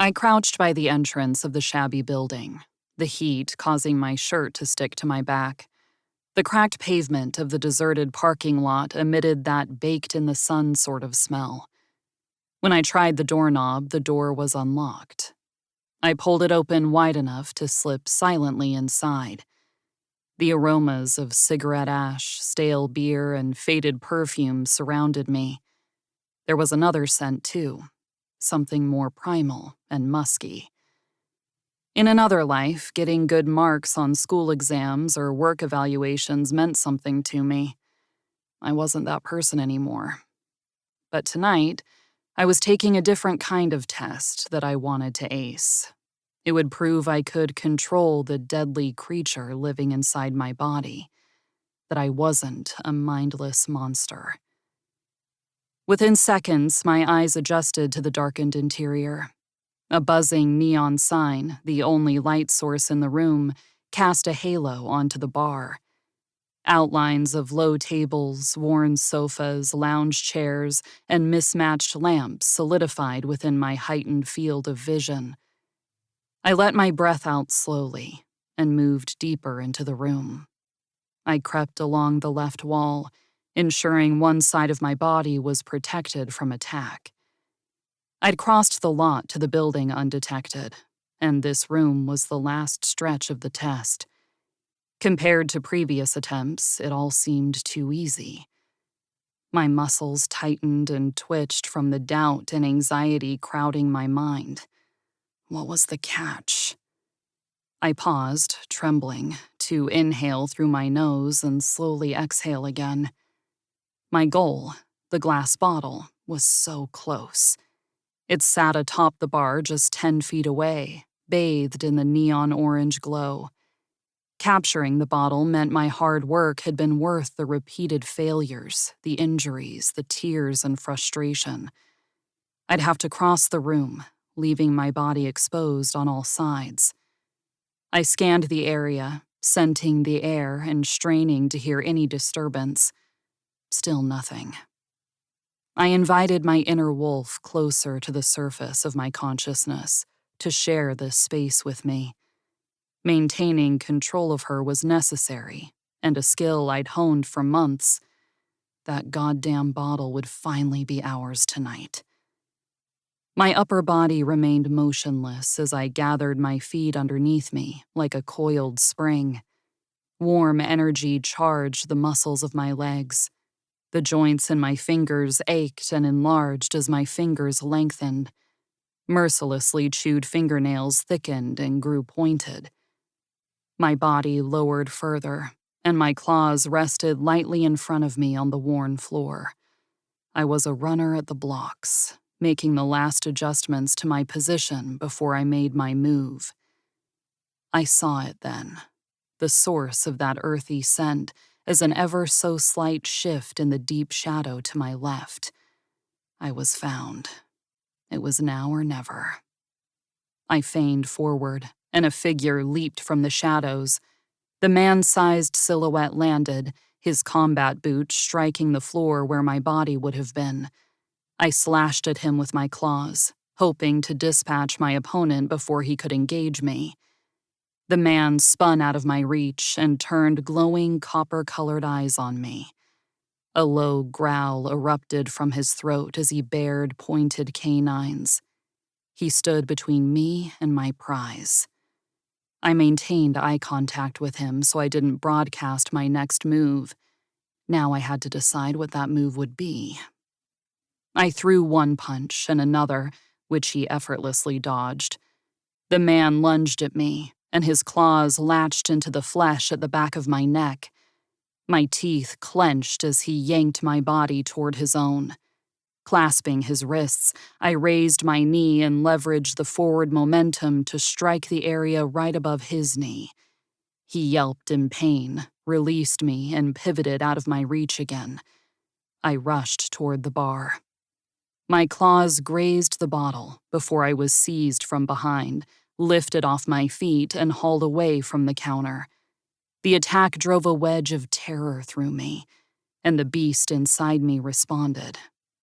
I crouched by the entrance of the shabby building, the heat causing my shirt to stick to my back. The cracked pavement of the deserted parking lot emitted that baked-in-the-sun sort of smell. When I tried the doorknob, the door was unlocked. I pulled it open wide enough to slip silently inside. The aromas of cigarette ash, stale beer, and faded perfume surrounded me. There was another scent, too, something more primal and musky. In another life, getting good marks on school exams or work evaluations meant something to me. I wasn't that person anymore. But tonight, I was taking a different kind of test that I wanted to ace. It would prove I could control the deadly creature living inside my body, that I wasn't a mindless monster. Within seconds, my eyes adjusted to the darkened interior. A buzzing neon sign, the only light source in the room, cast a halo onto the bar. Outlines of low tables, worn sofas, lounge chairs, and mismatched lamps solidified within my heightened field of vision. I let my breath out slowly and moved deeper into the room. I crept along the left wall, ensuring one side of my body was protected from attack. I'd crossed the lot to the building undetected, and this room was the last stretch of the test. Compared to previous attempts, it all seemed too easy. My muscles tightened and twitched from the doubt and anxiety crowding my mind. What was the catch? I paused, trembling, to inhale through my nose and slowly exhale again. My goal, the glass bottle, was so close. It sat atop the bar just 10 feet away, bathed in the neon orange glow. Capturing the bottle meant my hard work had been worth the repeated failures, the injuries, the tears and frustration. I'd have to cross the room, leaving my body exposed on all sides. I scanned the area, scenting the air and straining to hear any disturbance. Still nothing. I invited my inner wolf closer to the surface of my consciousness to share this space with me. Maintaining control of her was necessary, and a skill I'd honed for months. That goddamn bottle would finally be ours tonight. My upper body remained motionless as I gathered my feet underneath me like a coiled spring. Warm energy charged the muscles of my legs. The joints in my fingers ached and enlarged as my fingers lengthened. Mercilessly chewed fingernails thickened and grew pointed. My body lowered further, and my claws rested lightly in front of me on the worn floor. I was a runner at the blocks, making the last adjustments to my position before I made my move. I saw it then, the source of that earthy scent, as an ever so slight shift in the deep shadow to my left. I was found. It was now or never. I feigned forward, and a figure leaped from the shadows. The man-sized silhouette landed, his combat boot striking the floor where my body would have been. I slashed at him with my claws, hoping to dispatch my opponent before he could engage me. The man spun out of my reach and turned glowing copper-colored eyes on me. A low growl erupted from his throat as he bared pointed canines. He stood between me and my prize. I maintained eye contact with him so I didn't broadcast my next move. Now I had to decide what that move would be. I threw one punch and another, which he effortlessly dodged. The man lunged at me, and his claws latched into the flesh at the back of my neck. My teeth clenched as he yanked my body toward his own. Clasping his wrists, I raised my knee and leveraged the forward momentum to strike the area right above his knee. He yelped in pain, released me, and pivoted out of my reach again. I rushed toward the bar. My claws grazed the bottle before I was seized from behind, lifted off my feet, and hauled away from the counter. The attack drove a wedge of terror through me, and the beast inside me responded,